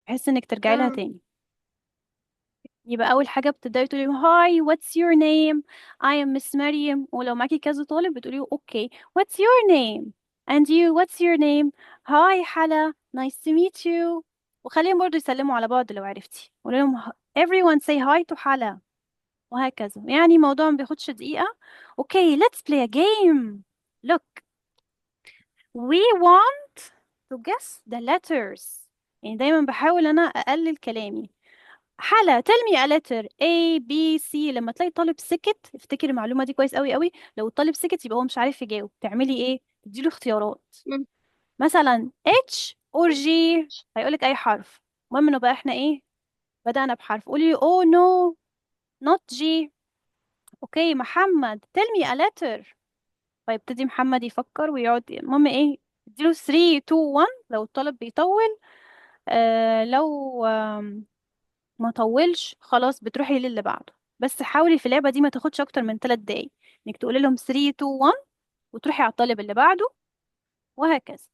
بحيث انك ترجعي لها تمام. تاني. يبقى اول حاجه بتبداي تقولي هاي what's your name. I am Miss مريم. ولو معاكي كذا طالب بتقولي اوكي what's your name. and you what's your name. hi حلا nice to meet you. وخليهم برضو يسلموا على بعض لو عرفتي. قولي لهم everyone say hi to حلا. وهكذا يعني الموضوع ما بياخدش دقيقه. اوكي let's play a game. look we want to guess the letters. يعني دايما بحاول انا اقلل كلامي. حلا tell me a letter A B C. لما تلاقي طالب سكت افتكري المعلومة دي كويس قوي قوي. لو الطالب سكت يبقى هو مش عارف يجاوب. تعملي ايه؟ تديله اختيارات. مم. مثلا H or G. هيقولك اي حرف. المهم انه بقى احنا ايه؟ بدأنا بحرف. قولي oh no not G. اوكي محمد tell me a letter. فيبتدي محمد يفكر ويقعد. المهم ايه؟ تديله 3 2 1 لو الطالب بيطول. لو ما طولش خلاص بتروحي للي بعده. بس حاولي في اللعبة دي ما تاخدش اكتر من 3 دقايق. انك تقولي لهم 3 2 1 وتروحي على الطالب اللي بعده. وهكذا.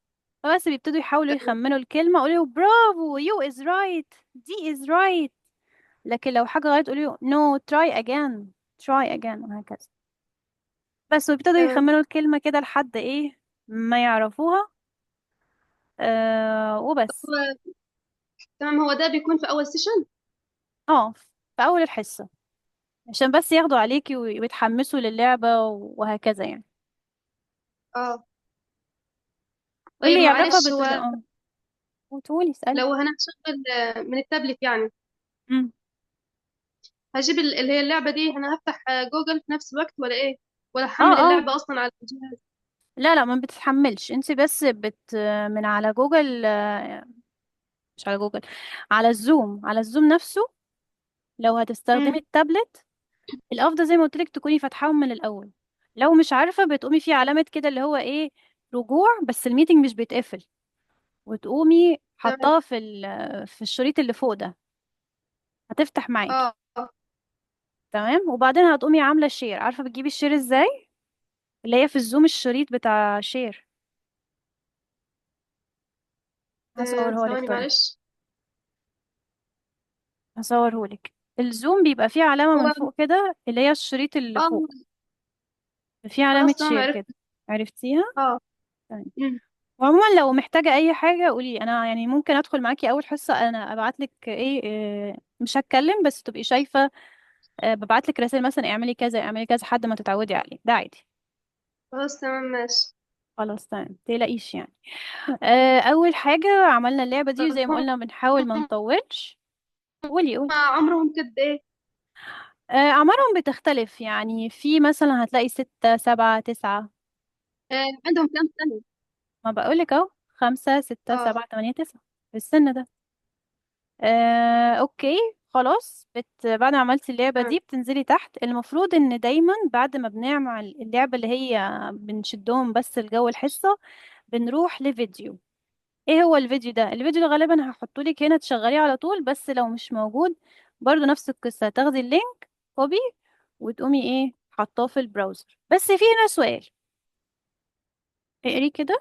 فبس بيبتدوا يحاولوا تمام. يخمنوا الكلمة. قولي له برافو you is right دي is right. لكن لو حاجة غلط قولي له no try again try again وهكذا. بس وبيبتدوا تمام. يخمنوا الكلمة كده لحد ايه ما يعرفوها. وبس. هو تمام، هو ده بيكون في اول سيشن؟ اه في اول الحصة. عشان بس ياخدوا عليكي ويتحمسوا للعبة وهكذا يعني. اه. طيب قولي يا دفا معلش، بتقولي هو اه. وتقولي اسألي. لو هنشغل من التابلت يعني، مم. هجيب اللي هي اللعبة دي، أنا هفتح جوجل في نفس الوقت ولا إيه؟ ولا اه أحمل اه. اللعبة أصلا على الجهاز؟ لا لا ما بتتحملش انت بس من على جوجل. مش على جوجل. على الزوم على الزوم نفسه. لو هتستخدمي امم. التابلت الافضل زي ما قلت لك تكوني فاتحاهم من الاول. لو مش عارفة بتقومي في علامة كده اللي هو ايه رجوع بس الميتنج مش بيتقفل. وتقومي تمام. حطاها في الشريط اللي فوق ده. هتفتح معاكي. اه. آه. تمام وبعدين هتقومي عاملة شير. عارفة بتجيبي الشير ازاي؟ اللي هي في الزوم الشريط بتاع شير. هصورهولك ثواني طيب. معلش. هصورهولك. الزوم بيبقى فيه علامة هو من فوق كده اللي هي الشريط اللي اه فوق. فيه علامة خلاص تمام شير عرفت. كده. عرفتيها؟ اه. تمام. امم. وعموما لو محتاجة أي حاجة قولي. أنا يعني ممكن أدخل معاكي أول حصة أنا أبعتلك إيه. مش هتكلم بس تبقي شايفة. ببعتلك رسائل مثلا اعملي كذا اعملي كذا لحد ما تتعودي عليه ده عادي. خلاص تمام ماشي. خلاص تمام متقلقيش يعني. أول حاجة عملنا اللعبة دي طب وزي ما قلنا بنحاول ما هم نطولش. قولي قولي. عمرهم قد إيه؟ أعمارهم بتختلف يعني في مثلا هتلاقي 6 7 9. عندهم كام سنة؟ ما بقولك اهو 5 6 7 اه. 8 9 في السن ده. اوكي. خلاص بعد ما عملتي اللعبة تمام. دي بتنزلي تحت. المفروض ان دايما بعد ما بنعمل اللعبة اللي هي بنشدهم بس الجو الحصة بنروح لفيديو. ايه هو الفيديو ده؟ الفيديو ده غالبا هحطهولك هنا تشغليه على طول. بس لو مش موجود برضو نفس القصة. تاخدي اللينك كوبي وتقومي ايه حطاه في البراوزر. بس في هنا سؤال. اقري كده.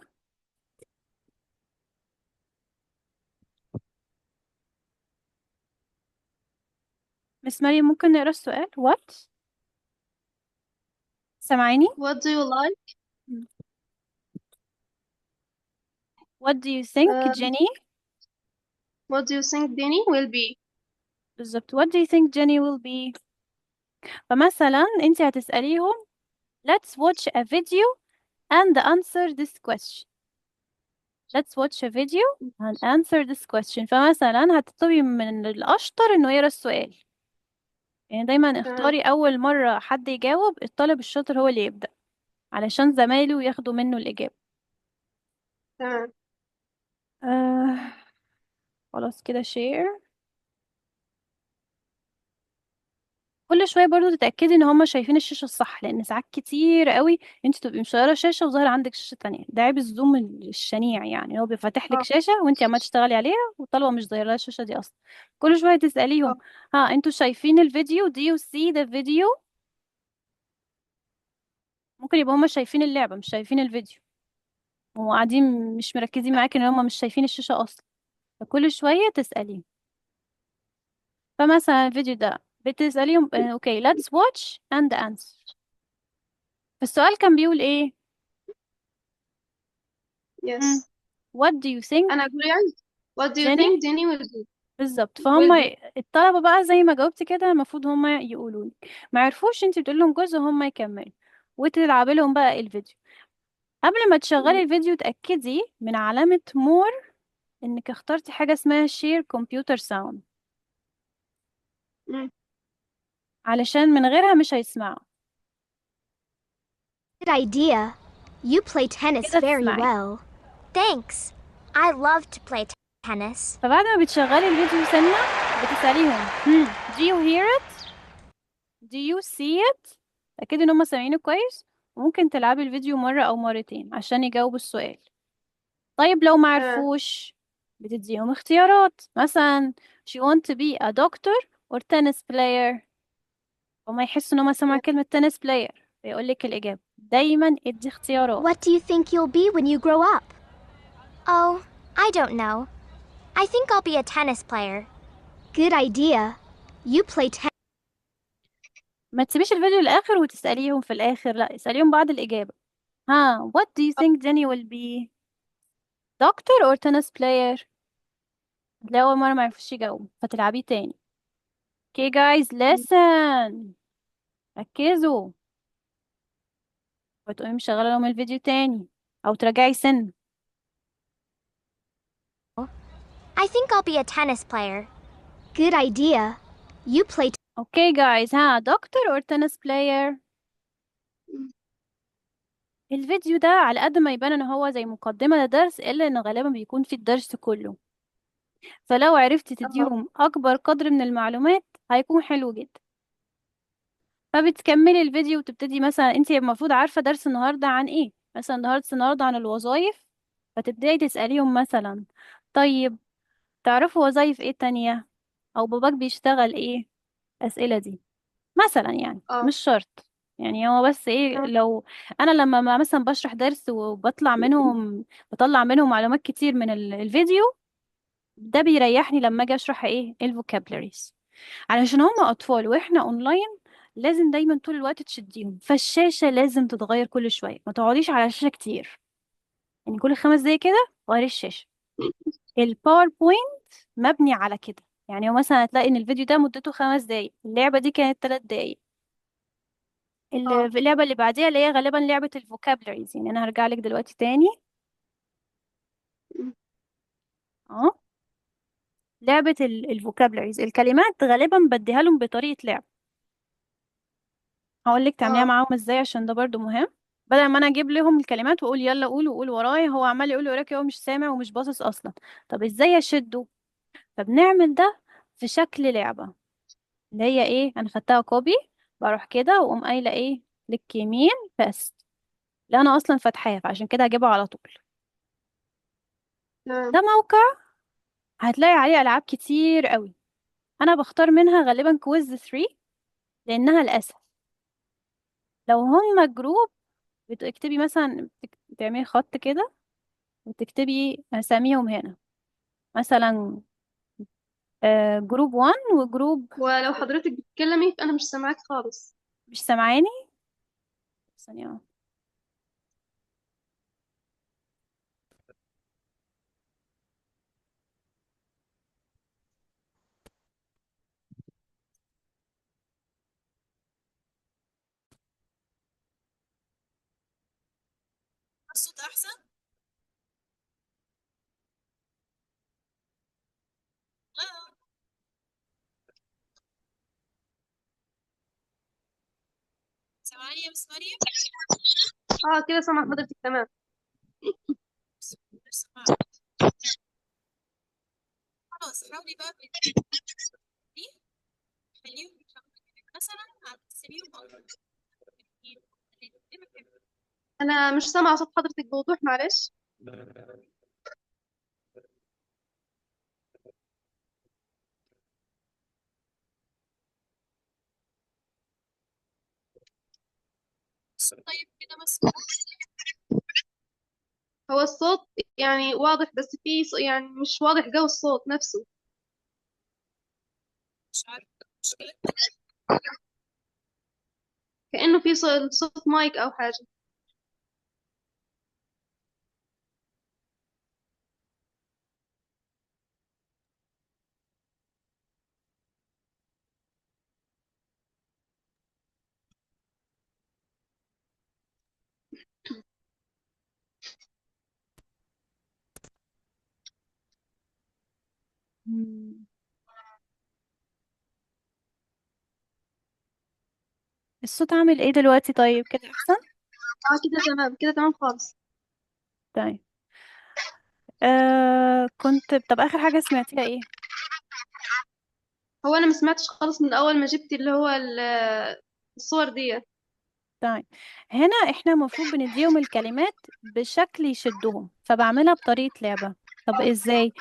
مس مريم ممكن نقرا السؤال وات. سامعيني؟ What do you like؟ what do you think uh, Jenny. what do you think Danny will be؟ بالظبط what do you think Jenny will be. فمثلا انت هتسأليهم let's watch a video and answer this question. let's watch a video and answer this question. فمثلا هتطلبي من الأشطر انه يقرا السؤال. يعني دايما تمام. اختاري أول مرة حد يجاوب الطالب الشاطر هو اللي يبدأ علشان زمايله ياخدوا منه الإجابة. تمام. آه خلاص كده share. كل شويه برضو تتاكدي ان هما شايفين الشاشه الصح لان ساعات كتير قوي انت تبقي مشغله الشاشه وظاهر عندك شاشه تانية. ده عيب الزوم الشنيع يعني. هو بيفتح لك اه. شاشه وانت عماله تشتغلي عليها والطلبه مش ظاهر لها الشاشه دي اصلا. كل شويه تساليهم اه. ها انتوا شايفين الفيديو do you see the video. ممكن يبقى هما شايفين اللعبه مش شايفين الفيديو. وقاعدين مش مركزين معاك ان هما مش شايفين الشاشه اصلا. فكل شوية تسأليهم. فمثلا الفيديو ده بتسأليهم اوكي let's watch and answer. فالسؤال كان بيقول ايه؟ يس. مم. What do you think انا اقول يعني what do you Jenny؟ think Jenny will do. بالظبط. فهم will do. الطلبة بقى زي ما جاوبت كده المفروض هم يقولوا لك، ما عرفوش انت بتقول لهم جزء هم يكملوا، وتلعبي لهم بقى الفيديو. قبل ما تشغلي الفيديو تأكدي من علامة مور انك اخترتي حاجة اسمها share computer sound، مم. علشان من غيرها مش هيسمعوا. Good idea. You play tennis كده very تسمعي. well. Thanks. I love to play tennis. فبعد ما بتشغلي الفيديو سنة بتسأليهم do you hear it do you see it. تأكدي ان هم سامعينه كويس، وممكن تلعبي الفيديو مرة او مرتين عشان يجاوبوا السؤال. طيب لو آه. معرفوش بتديهم اختيارات، مثلا she want to be a doctor or tennis player. وما يحسوا ان هم سمعوا كلمة tennis player فيقولك الإجابة. دايما ادي اختيارات. What do you think you'll be when you grow up? Oh, I don't know. I think I'll be a tennis player. Good idea. You play tennis. ما تسيبيش الفيديو للآخر وتسأليهم في الآخر، لا اسأليهم بعد الإجابة. ها what do you think Jenny will be doctor or tennis player. هتلاقي أول مرة معرفوش يجاوبوا فتلعبيه تاني. Okay guys listen، ركزوا. وتقومي مشغلة لهم الفيديو تاني أو تراجعي سن. I think I'll be a tennis player. Good idea. You play Okay guys ها doctor or tennis player. الفيديو ده على قد ما يبان ان هو زي مقدمة لدرس، الا انه غالبا بيكون في الدرس كله. فلو عرفتي اه. تديهم اكبر قدر من المعلومات هيكون حلو جدا. فبتكملي الفيديو وتبتدي، مثلا انت المفروض عارفة درس النهاردة عن ايه، مثلا النهاردة عن الوظائف. فتبدأي تسأليهم مثلا طيب تعرفوا وظائف ايه تانية، او باباك بيشتغل ايه. الأسئلة دي مثلا يعني اه. مش شرط. يعني هو بس ايه، آه. لو انا لما مثلا بشرح درس بطلع منهم معلومات كتير من الفيديو ده بيريحني لما اجي اشرح ايه الفوكابلريز. علشان هم اطفال واحنا اونلاين، لازم دايما طول الوقت تشديهم، فالشاشة لازم تتغير كل شوية، ما تقعديش على الشاشة كتير. يعني كل 5 دقايق كده غيري الشاشة. الباوربوينت مبني على كده. يعني هو مثلا هتلاقي ان الفيديو ده مدته 5 دقايق، اللعبة دي كانت 3 دقايق، اه. اللعبة اللي بعديها اللي هي غالبا لعبة الفوكابلريز. يعني انا هرجع لك دلوقتي تاني. مم. اه لعبة الفوكابلريز، الكلمات غالبا بديها لهم بطريقة لعب. هقول لك تعمليها اه. معاهم ازاي عشان ده برضو مهم. بدل ما انا اجيب لهم الكلمات واقول يلا قولوا قولوا ورايا، هو عمال يقول وراكي هو مش سامع ومش باصص اصلا. طب ازاي اشده؟ فبنعمل ده في شكل لعبة، اللي هي ايه، انا خدتها كوبي. بروح كده واقوم قايله ايه كليك يمين بس. لا انا اصلا فاتحاه فعشان كده هجيبها على طول. تمام. ده موقع هتلاقي عليه ألعاب كتير قوي. أنا بختار منها غالبا كويز 3 لأنها الأسهل. لو هما جروب بتكتبي مثلا، تعملي خط كده وتكتبي أساميهم هنا، مثلا جروب 1 وجروب. ولو حضرتك بتتكلمي فانا مش سامعاك خالص. مش سامعاني؟ ثانية واحدة. الصوت أحسن؟ سامعاني يا مس مريم؟ اه كده سامع حضرتك تمام. خلاص حاولي بقى دي، خليهم مثلا هتسيبيهم انا مش سامعه صوت حضرتك بوضوح، معلش. طيب كده بس. هو الصوت يعني واضح، بس في يعني مش واضح جو الصوت نفسه. كأنه في صوت مايك أو حاجة. مم. الصوت عامل ايه دلوقتي؟ طيب كده احسن. اه كده تمام، كده تمام خالص. طيب. طب اخر حاجة سمعتيها ايه؟ هو أنا ما سمعتش خالص من أول ما جبت اللي هو الصور دي. طيب، هنا احنا المفروض بنديهم الكلمات بشكل يشدهم، فبعملها بطريقة لعبة. طب ازاي؟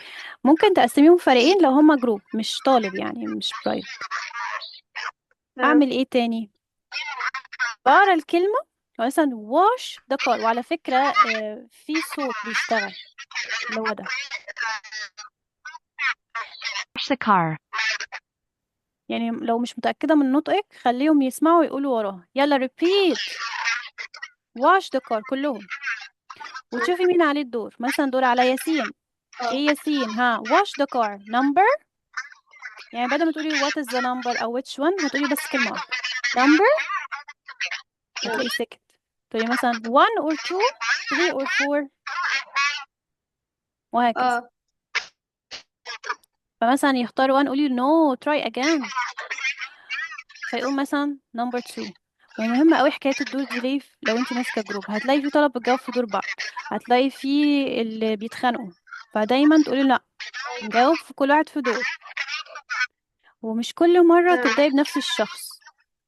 ممكن تقسميهم فريقين لو هما جروب مش طالب، يعني مش برايفت. تمام. اعمل ايه تاني؟ بقرا الكلمة، مثلا wash the car، وعلى فكرة في صوت بيشتغل اللي هو ده. Wash the car. يعني لو مش متأكدة من نطقك خليهم يسمعوا ويقولوا وراها. يلا repeat wash the car كلهم، وتشوفي مين عليه الدور. مثلا دور على ياسين. اه. ايه ياسين؟ ها wash the car number. يعني بدل ما تقولي what is the number أو which one، هتقولي بس كلمة واحدة number، وتلاقي سكت. تقولي مثلا one or two three or four، وهكذا. اه. فمثلا يختار one، قولي no try again، فيقول مثلا number two. ومهم قوي حكاية الدور دي ليه؟ لو انت ماسكة جروب هتلاقي في طلبة بتجاوب في دور بعض، هتلاقي في اللي بيتخانقوا، فدايما تقولي لا، نجاوب في كل واحد في دور. ومش كل مرة تمام. تبدأي بنفس الشخص،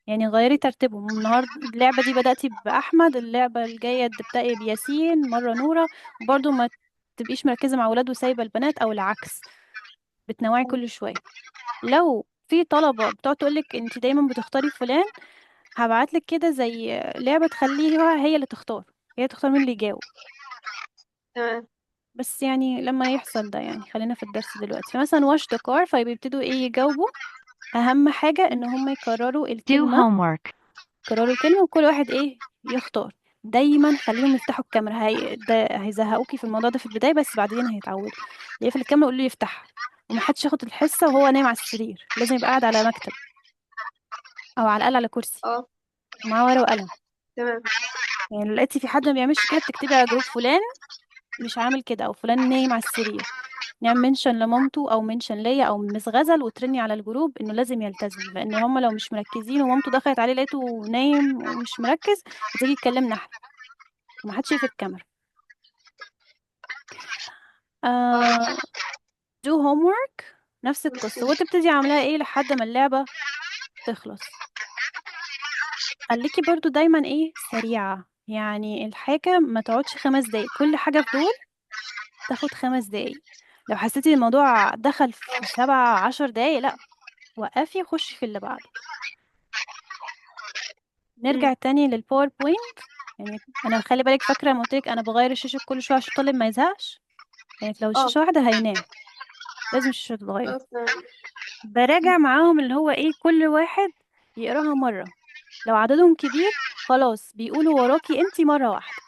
يعني غيري ترتيبهم. النهاردة اللعبة دي بدأتي بأحمد، اللعبة الجاية تبدأي بياسين، مرة نورة. وبرضه ما تبقيش مركزة مع ولاد وسايبة البنات، أو العكس، بتنوعي كل شوية. لو في طلبة بتقعد تقولك انت دايما بتختاري فلان، هبعتلك كده زي لعبة تخليها هي اللي تختار، هي تختار مين اللي يجاوب. تمام. بس يعني لما يحصل ده، يعني خلينا في الدرس دلوقتي. فمثلا واش ذا كار، فبيبتدوا ايه يجاوبوا. اهم حاجة ان هم يكرروا Do الكلمة، homework. يكرروا الكلمة، وكل واحد ايه يختار. دايما خليهم يفتحوا الكاميرا. ده هيزهقوكي في الموضوع ده في البداية، بس بعدين هيتعودوا. اللي يقفل الكاميرا يقول له يفتحها. ومحدش ياخد الحصة وهو نايم على السرير، لازم يبقى قاعد على مكتب، او على الأقل على كرسي، اه. ومعاه ورقة وقلم. تمام. يعني لو لقيتي في حد ما بيعملش كده، بتكتبي على جروب فلان مش عامل كده، او فلان نايم على السرير. نعمل منشن لمامته او منشن ليا او مس غزل، وترني على الجروب انه لازم يلتزم، لان هم لو مش مركزين ومامته دخلت عليه لقيته نايم ومش مركز، هتيجي تكلمنا احنا، ومحدش يقفل الكاميرا. اه. آه do homework، نفس القصة، وتبتدي عاملاها ايه لحد ما اللعبة تخلص. خليكي برضو دايما ايه سريعة، يعني الحاجة ما تقعدش 5 دقايق، كل حاجة في دول تاخد 5 دقايق. لو حسيتي الموضوع دخل في 7 10 دقايق، لا، وقفي وخشي في اللي بعده. أمم. نرجع تاني للباوربوينت. يعني انا خلي بالك، فاكره لما قلت لك انا بغير الشاشه كل شويه عشان الطالب ما يزهقش؟ كانت لو اه. الشاشه واحده هينام، لازم الشاشه تتغير. خلاص تمام. براجع معاهم اللي هو ايه، كل واحد يقراها مره. لو عددهم كبير خلاص بيقولوا وراكي انتي مره واحده.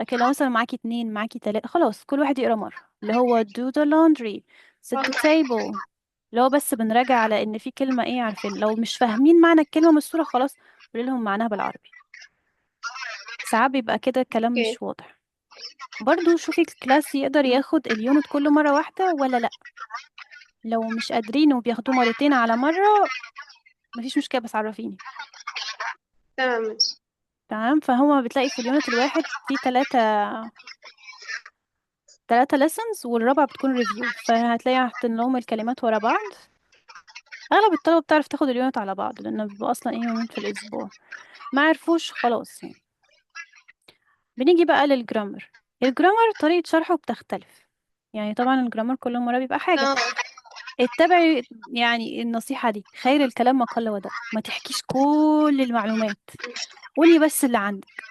لكن لو مثلا معاكي اتنين، معاكي تلاتة، خلاص كل واحد يقرا مرة. اللي هو do the laundry، set the table. اللي هو بس بنراجع على ان في كلمة ايه عارفين. لو مش فاهمين معنى الكلمة من الصورة، خلاص قولي لهم معناها بالعربي. ساعات بيبقى كده الكلام اوكي. مش واضح. برضو شوفي الكلاس يقدر ياخد اليونت كله مرة واحدة ولا لأ. لو مش قادرين وبياخدوه مرتين على مرة، مفيش مشكلة، بس عرفيني. تمام ماشي. تمام. فهو بتلاقي في اليونت الواحد في تلاتة lessons، والرابعة بتكون ريفيو، فهتلاقي حاطين لهم الكلمات ورا بعض. أغلب الطلبة بتعرف تاخد اليونت على بعض، لأنه بيبقى أصلا ايه يومين في الأسبوع. ما عرفوش خلاص يعني. بنيجي بقى للجرامر. الجرامر طريقة شرحه بتختلف. يعني طبعا الجرامر كل مرة بيبقى حاجة. اه. اتبعي يعني النصيحة دي، خير الكلام ما قل ودل. ما تحكيش كل المعلومات، قولي بس اللي عندك.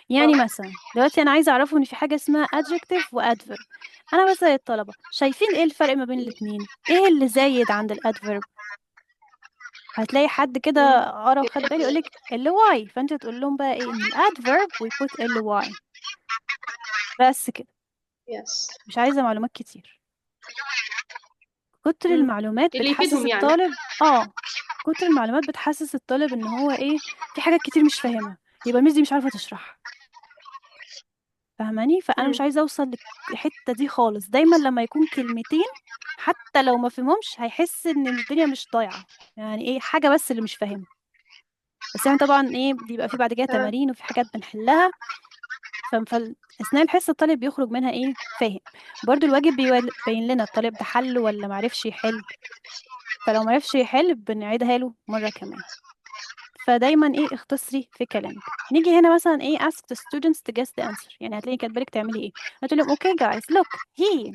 يعني مثلا دلوقتي انا عايزه اعرفه ان في حاجه اسمها adjective و adverb. انا بسأل الطلبه شايفين ايه الفرق ما بين الاتنين، ايه اللي زايد عند الادفيرب. هتلاقي حد كده قرا وخد بالي يقولك ال y، فانت تقول لهم بقى ايه ان الادفيرب we put ال y. بس كده، يس. مش عايزه معلومات كتير. كتر المعلومات اللي بتحسس يفيدهم يعني. الطالب كتر المعلومات بتحسس الطالب ان هو ايه، في حاجات كتير مش فاهمها، يبقى الميس دي مش عارفه تشرح. فاهماني؟ فانا مش مم. عايزه اوصل للحته دي خالص. دايما لما يكون كلمتين حتى لو ما فهمهمش هيحس ان الدنيا مش ضايعه، يعني ايه حاجه بس اللي مش فاهمها. بس يعني طبعا ايه بيبقى في بعد كده تمام. تمارين وفي حاجات بنحلها. اثناء الحصه الطالب بيخرج منها ايه فاهم. برضو الواجب بيبين لنا الطالب ده حل ولا معرفش يحل. فلو معرفش يحل بنعيدها له مره كمان. فدايما ايه اختصري في كلامك. نيجي هنا مثلا ايه ask the students to guess the answer، يعني هتلاقي كاتبالك تعملي ايه. هتقول لهم okay guys look he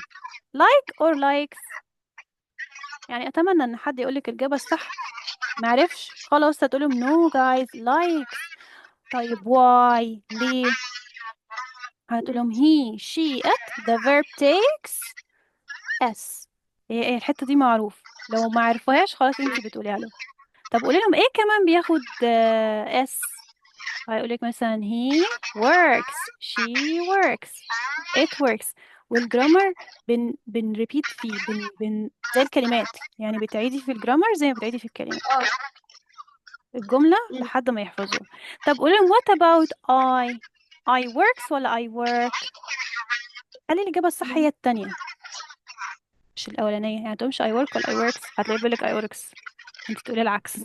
like or likes. يعني اتمنى ان حد يقولك الاجابه الصح. معرفش خلاص هتقول لهم no guys likes. طيب why ليه. هتقول لهم he she it the verb takes s. هي الحته دي معروف، لو ما عرفوهاش خلاص انتي بتقوليها له. طب قولي لهم ايه كمان بياخد s. هيقولك مثلا he works she works it works. والجرامر بنريبيت فيه زي الكلمات، يعني بتعيدي في الجرامر زي ما بتعيدي في الكلمات اه. الجملة مم. لحد ما يحفظوها. طب قولي لهم what about I works ولا I work. خلي الإجابة الصح هي التانية مش الأولانية. يعني تقولش I work ولا I works، هتلاقي بيقولك I works، انت تقولي العكس.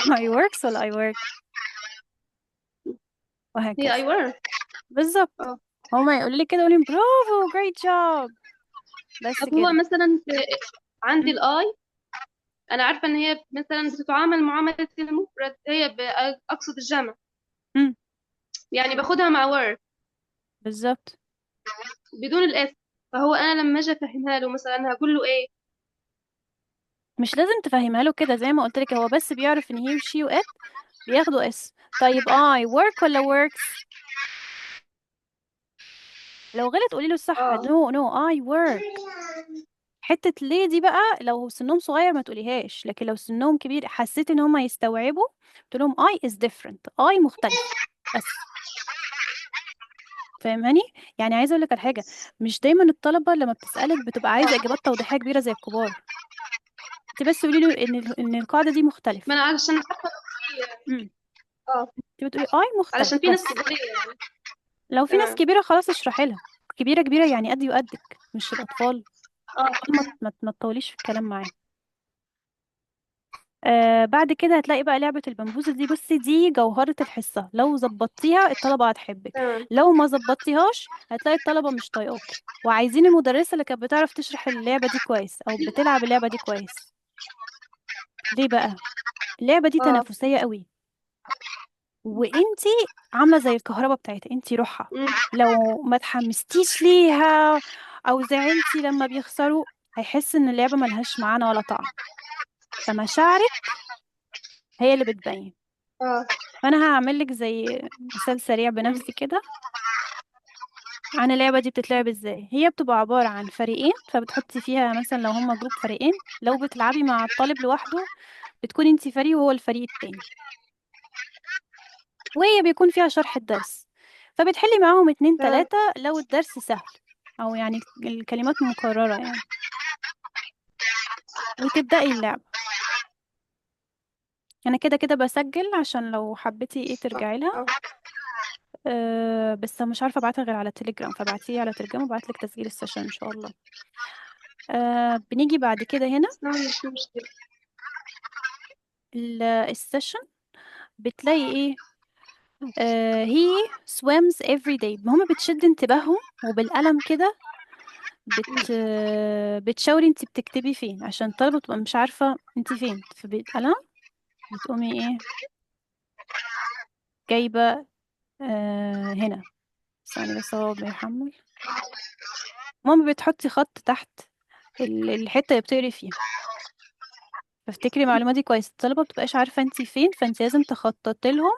I works ولا I work، هي وهكذا. I work. بالظبط. اه. هما يقولوا لي كده قولي برافو great job. بس طب هو كده. مثلا عندي مم. الاي، انا عارفه ان هي مثلا بتتعامل معامله المفرد، هي اقصد الجمع، مم. يعني باخدها مع word بالظبط. بدون الاس. فهو انا لما اجي افهمها له مثلا هقول له ايه؟ مش لازم تفهمها له كده، زي ما قلت لك هو بس بيعرف ان هي وشي وات بياخدوا اس. طيب I work ولا works. لو غلط قولي له الصح اه. no no I work. حتة ليه دي بقى لو سنهم صغير ما تقوليهاش، لكن لو سنهم كبير حسيت ان هم يستوعبوا تقول لهم I is different، I مختلف بس. فاهماني؟ يعني عايزه اقول لك على حاجه، مش دايما الطلبه لما بتسالك بتبقى عايزه اجابات توضيحيه كبيره زي الكبار. انت بس قولي له ان القاعده دي ما مختلف. انا علشان امم اه، انت بتقولي اي علشان مختلف في ناس بس. كبيرة يعني. لو في ناس تمام. كبيره خلاص اشرحي لها. كبيره كبيره يعني قدي وقدك مش الاطفال. اه. الاطفال ما تطوليش في الكلام معاهم. بعد كده هتلاقي بقى لعبة البمبوزة دي. بصي دي جوهرة الحصة، لو ظبطتيها الطلبة هتحبك. تمام. لو ما ظبطتيهاش هتلاقي الطلبة مش طايقاكي وعايزين المدرسة اللي كانت بتعرف تشرح اللعبة دي كويس أو بتلعب اللعبة دي كويس. ليه بقى؟ اللعبة دي اه. تنافسية قوي، وانتي عاملة زي الكهرباء بتاعتها، انتي روحها. مم. لو ما تحمستيش ليها أو زعلتي لما بيخسروا هيحس إن اللعبة ملهاش معنى ولا طعم. فمشاعرك هي اللي بتبين. اه. فانا هعمل لك زي مثال سريع مم. بنفسي كده عن اللعبه دي بتتلعب ازاي. هي بتبقى عباره عن فريقين، فبتحطي فيها مثلا لو هما جروب فريقين. لو بتلعبي مع الطالب لوحده بتكوني انتي فريق وهو الفريق التاني، وهي بيكون فيها شرح الدرس. فبتحلي معاهم اتنين تمام. تلاتة لو الدرس سهل او يعني الكلمات مكررة يعني، وتبدأي اللعبة. انا كده كده بسجل عشان لو حبيتي ايه ترجعي لها. اه. بس مش عارفة ابعتها غير على تليجرام، فبعتيلي على تليجرام وابعتلك تسجيل السيشن ان شاء الله. بنيجي بعد كده هنا تمام، مش مشكلة. السيشن بتلاقي ايه. he swims every day. هما بتشد انتباههم وبالقلم كده بتشاوري انت بتكتبي فين عشان الطلبة تبقى مش عارفة انت فين. فبالقلم بتقومي ايه جايبة هنا. ثواني بس هو بيحمل. ماما بتحطي خط تحت الحتة اللي بتقري فيها. فافتكري المعلومة دي كويس، الطلبة بتبقاش عارفة انت فين فانت لازم تخططي لهم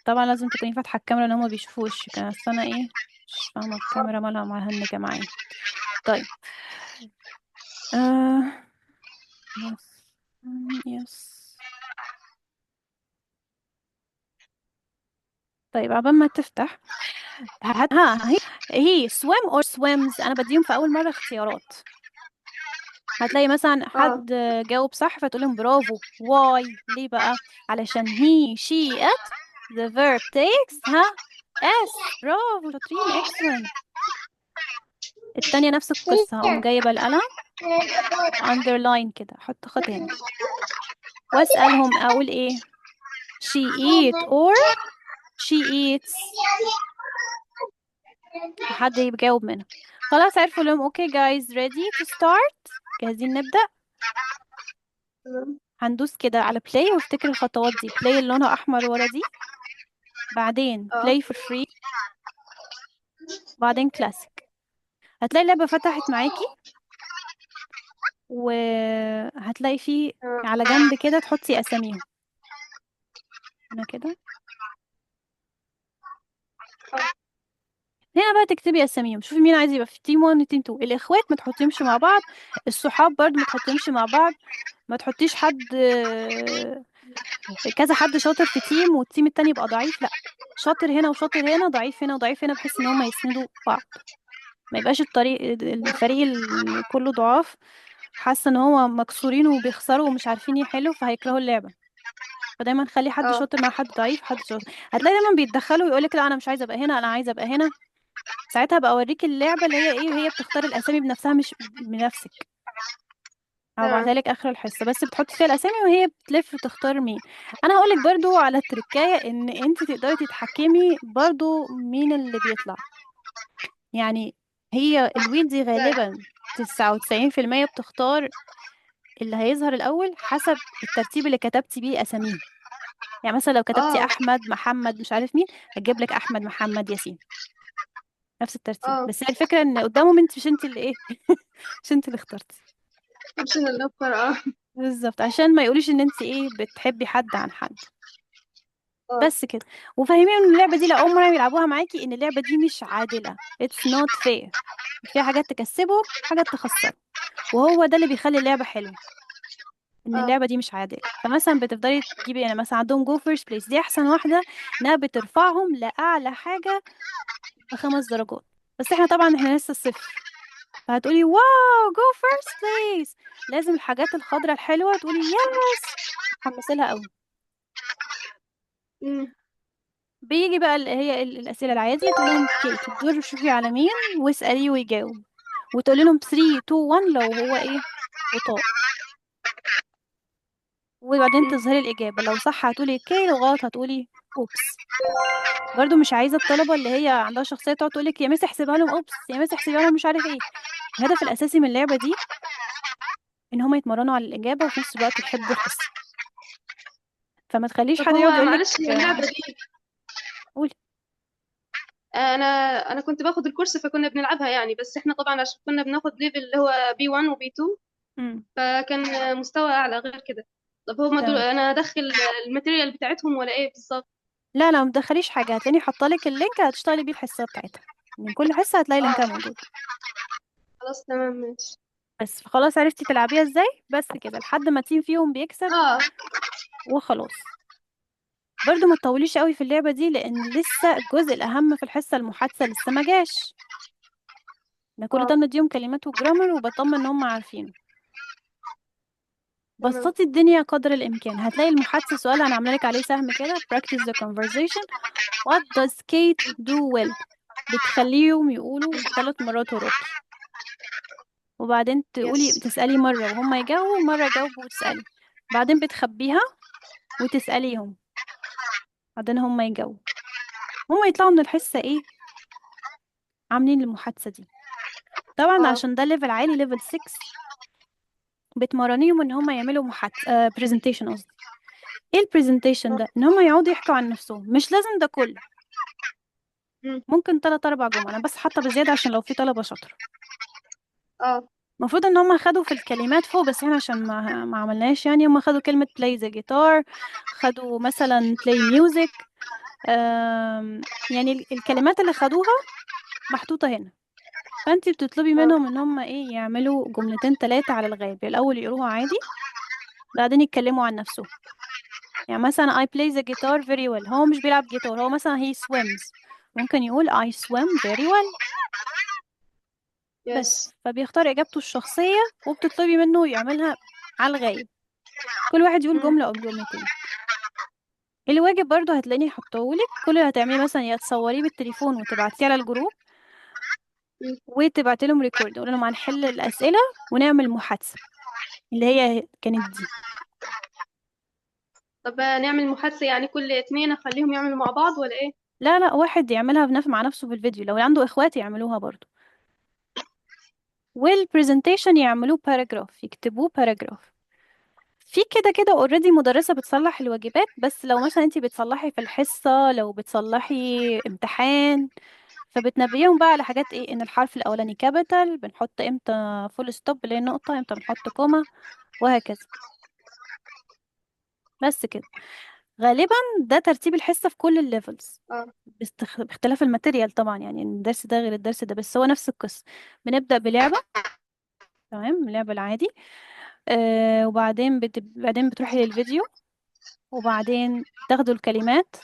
طبعا لازم تكوني فاتحة الكاميرا ان هما بيشوفوا وشك. انا اصل انا ايه مش فاهمة الكاميرا مالها مهنجة معايا. طيب. آه... يس. يس. طيب عقبال ما تفتح هي swim or swims. انا بديهم في اول مرة اختيارات. هتلاقي مثلا اه حد جاوب صح فتقولهم برافو. why؟ ليه بقى؟ علشان he she it the verb takes s. برافو شاطرين excellent. التانية نفس القصة. هقوم جايبة القلم underline كده احط خط هنا واسألهم اقول ايه. she eat or she eats. حد يجاوب منهم. خلاص عرفوا لهم. اوكي guys ready to start. جاهزين نبدأ. تمام. هندوس كده على play وافتكر الخطوات دي. play اللي لونها احمر ورا دي، بعدين اه play for free، بعدين classic. هتلاقي اللعبة فتحت معاكي وهتلاقي فيه تمام. على جنب كده تحطي اساميهم هنا كده. هنا بقى تكتبي اساميهم. شوفي مين عايز يبقى في تيم 1 وتيم 2. الاخوات ما تحطيهمش مع بعض. الصحاب برضو ما تحطيهمش مع بعض. ما تحطيش حد كذا حد شاطر في تيم والتيم التاني يبقى ضعيف. لا، شاطر هنا وشاطر هنا، ضعيف هنا وضعيف هنا، بحيث ان هما يسندوا بعض. ما يبقاش الفريق اللي كله ضعاف حاسه ان هو مكسورين وبيخسروا ومش عارفين يحلوا فهيكرهوا اللعبه. فدايما خلي حد اه شاطر مع حد ضعيف. حد شاطر هتلاقي دايما بيتدخلوا ويقولك لا انا مش عايزه ابقى هنا، انا عايزه ابقى هنا. ساعتها بقى اوريك اللعبه اللي هي ايه وهي بتختار الاسامي بنفسها مش بنفسك. او تمام. بعتها لك اخر الحصه بس بتحطي فيها الاسامي وهي بتلف وتختار مين. انا هقولك برضو على التركايه ان انت تقدري تتحكمي برضو مين اللي بيطلع. يعني هي الويل دي ازاي؟ غالبا 99% بتختار اللي هيظهر الأول حسب الترتيب اللي كتبتي بيه أساميهم. يعني مثلا لو كتبتي اه أحمد محمد مش عارف مين هتجيب لك أحمد محمد ياسين نفس الترتيب. اه بس هي الفكرة إن قدامهم أنت مش أنت اللي إيه مش أنت اللي اخترتي. مش انا اللي اختار. اه بالظبط عشان ما يقوليش إن أنت إيه بتحبي حد عن حد. اه بس كده. وفاهمين إن اللعبة دي لو أول مرة بيلعبوها معاكي إن اللعبة دي مش عادلة. it's not fair. فيها حاجات تكسبهم حاجات تخسرهم. وهو ده اللي بيخلي اللعبة حلوة. ان اه اللعبه دي مش عادله. فمثلا بتفضلي تجيبي يعني مثلا عندهم جو فيرست بليس دي احسن واحده انها بترفعهم لاعلى حاجه ب5 درجات. بس احنا طبعا احنا لسه الصفر. فهتقولي واو جو فيرست بليس. لازم الحاجات الخضراء الحلوه تقولي يس. محمسه لها قوي. أمم. بيجي بقى اللي هي الاسئله العاديه تقول لهم كيت الدور شوفي على مين واساليه ويجاوب. وتقولي لهم 3 2 1 لو هو ايه وطاء. وبعدين أمم. تظهري الإجابة. لو صح هتقولي اوكي لو غلط هتقولي اوبس. برضو مش عايزة الطلبة اللي هي عندها شخصية تقعد تقولك يا مس احسبها لهم اوبس يا مس احسبها لهم مش عارف ايه. الهدف الأساسي من اللعبة دي ان هما يتمرنوا على الإجابة وفي نفس الوقت يحبوا الحصة. فما تخليش طب حد هو يقعد يقولك معلش، هي اللعبة دي قولي. انا انا كنت باخد الكورس فكنا بنلعبها يعني، بس احنا طبعا عشان كنا بناخد ليفل اللي هو بي 1 وبي 2 امم فكان مستوى اعلى غير كده. طب هو تمام. انا ادخل الماتيريال بتاعتهم ولا ايه بالظبط؟ لا لا متدخليش حاجة. هتلاقيني حاطالك اللينك هتشتغلي بيه الحصة بتاعتها. من كل حصة هتلاقي لينكها اه موجود. خلاص تمام ماشي. بس خلاص عرفتي تلعبيها ازاي. بس كده لحد ما تيم فيهم بيكسب اه وخلاص. برضو ما تطوليش قوي في اللعبة دي لأن لسه الجزء الأهم في الحصة المحادثة لسه ما جاش. ده كل ده اه مديهم كلمات وجرامر وبطمن ان هم عارفينه. تمام. بسطي الدنيا قدر الإمكان. هتلاقي المحادثة سؤال أنا عاملة لك عليه سهم كده practice the conversation. what does Kate do well. بتخليهم يقولوا 3 مرات وراكي. وبعدين تقولي يس. تسألي مرة وهم يجاوبوا مرة يجاوبوا وتسألي. بعدين بتخبيها وتسأليهم. بعدين هم يجاوبوا. هم يطلعوا من الحصة ايه عاملين المحادثة دي. طبعا اه عشان ده ليفل عالي ليفل 6 بتمرنيهم ان هم يعملوا محادثة برزنتيشن قصدي. ايه البرزنتيشن ده؟ ان هم يقعدوا يحكوا عن نفسهم. مش لازم ده كله. أمم. ممكن 3 4 جمل. انا بس حاطه بزياده عشان لو في طلبه شاطره. اه المفروض ان هم خدوا في الكلمات فوق بس احنا عشان ما عملناش يعني. هم خدوا كلمه play the guitar. خدوا مثلا play music. يعني الكلمات اللي خدوها محطوطة هنا، فانت بتطلبي اه منهم ان هم ايه يعملوا جملتين ثلاثة على الغاب. الاول يقروها عادي، بعدين يتكلموا عن نفسهم. يعني مثلا I play the guitar very well، هو مش بيلعب جيتار، هو مثلا he swims، ممكن يقول I swim very well. بس يس. فبيختار إجابته الشخصية، وبتطلبي منه يعملها على الغايب. كل واحد يقول مم. جملة أو جملتين. الواجب برضو هتلاقيني حطهولك، كل اللي هتعمليه مثلا يا تصوريه بالتليفون وتبعتيه على الجروب، مم. وتبعتي لهم ريكورد قول لهم هنحل الأسئلة ونعمل محادثة اللي هي كانت دي. طب نعمل محادثة يعني كل اتنين اخليهم يعملوا مع بعض ولا ايه؟ لا لا، واحد يعملها مع نفسه في الفيديو، لو عنده اخوات يعملوها برضو. والبرزنتيشن يعملوه باراجراف، يكتبوه باراجراف. في كده كده اوريدي مدرسة بتصلح الواجبات، بس لو مثلا انتي بتصلحي في الحصة، لو بتصلحي امتحان، فبتنبهيهم بقى على حاجات ايه، ان الحرف الاولاني كابيتال بنحط امتى فول ستوب اللي هي النقطة، امتى بنحط كوما، وهكذا. بس كده. غالبا ده ترتيب الحصة في كل الليفلز، اه باختلاف الماتيريال طبعا، يعني الدرس ده غير الدرس ده، بس هو نفس القصة. بنبدأ بلعبة، تمام، اللعبة العادي. وبعدين بعدين بتروحي للفيديو، وبعدين تاخدوا الكلمات،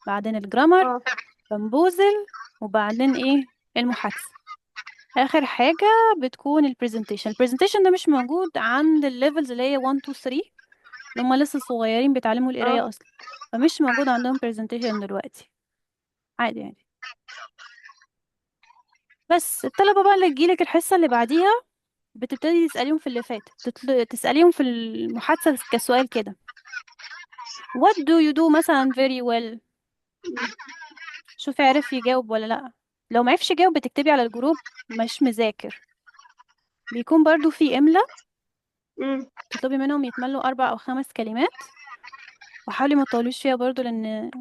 بعدين الجرامر، اه بنبوزل، وبعدين ايه، المحادثة. اخر حاجة بتكون البرزنتيشن ده مش موجود عند الليفلز اللي هي 1 2 3، اللي هم لسه صغيرين بيتعلموا اه. القراية اصلا، فمش موجود عندهم برزنتيشن دلوقتي، عادي يعني. بس الطلبة بقى اللي تجيلك الحصة اللي بعديها، بتبتدي تسأليهم في اللي فات، تسأليهم في المحادثة كسؤال كده: what do you do مثلا very well. شوفي عرف يجاوب ولا لأ. لو معرفش يجاوب بتكتبي على الجروب مش مذاكر. بيكون برضو في إملا، مم. تطلبي منهم يتملوا 4 أو 5 كلمات، وحاولي ما تطوليش فيها برضو، لأن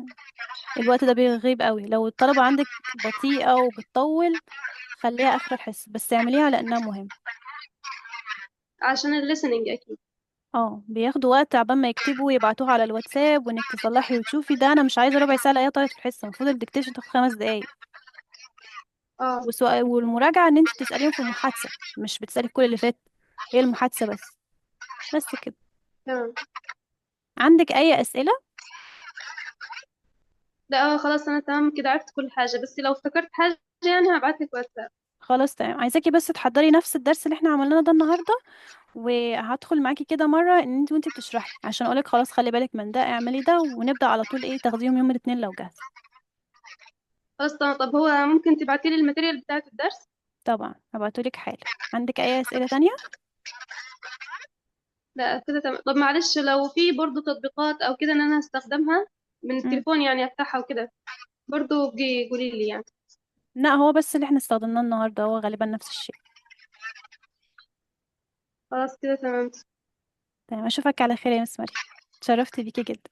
الوقت ده بيغيب قوي. لو الطلبة عندك بطيئة وبتطول، خليها آخر الحصة، بس اعمليها لأنها مهم. عشان الليسننج اكيد. اه، بياخدوا وقت عبال ما يكتبوا ويبعتوها على الواتساب، وانك تصلحي وتشوفي ده. انا مش عايزه ربع ساعه الاقيها طارت في الحصه، المفروض الديكتيشن تاخد 5 دقايق. اه وسؤال والمراجعه ان انت بتساليهم في المحادثه، مش بتسالي في كل اللي فات، هي المحادثه بس. بس كده. تمام. عندك اي اسئله؟ لا خلاص انا تمام كده عرفت كل حاجة، بس لو افتكرت حاجة يعني هبعتلك واتساب. خلاص تمام. عايزاكي بس تحضري نفس الدرس اللي احنا عملناه ده النهارده، وهدخل معاكي كده مره ان انت وانت بتشرحي عشان اقولك خلاص خلي بالك من ده، اعملي ده، ونبدا على طول ايه تاخديهم يوم الاثنين لو جاهزه. خلاص تمام. طب هو ممكن تبعتيلي الماتيريال بتاعة الدرس؟ طبعا هبعتهولك حالا. عندك اي اسئله تانية؟ لا كده تمام. طب معلش لو في برضو تطبيقات او كده ان انا هستخدمها من التليفون يعني افتحها وكده، برضو بقي قولي لي يعني. لا، هو بس اللي احنا استخدمناه النهارده هو غالبا نفس الشيء. خلاص كده تمام. تمام، اشوفك على خير يا مس مريم. اتشرفت بيكي جدا.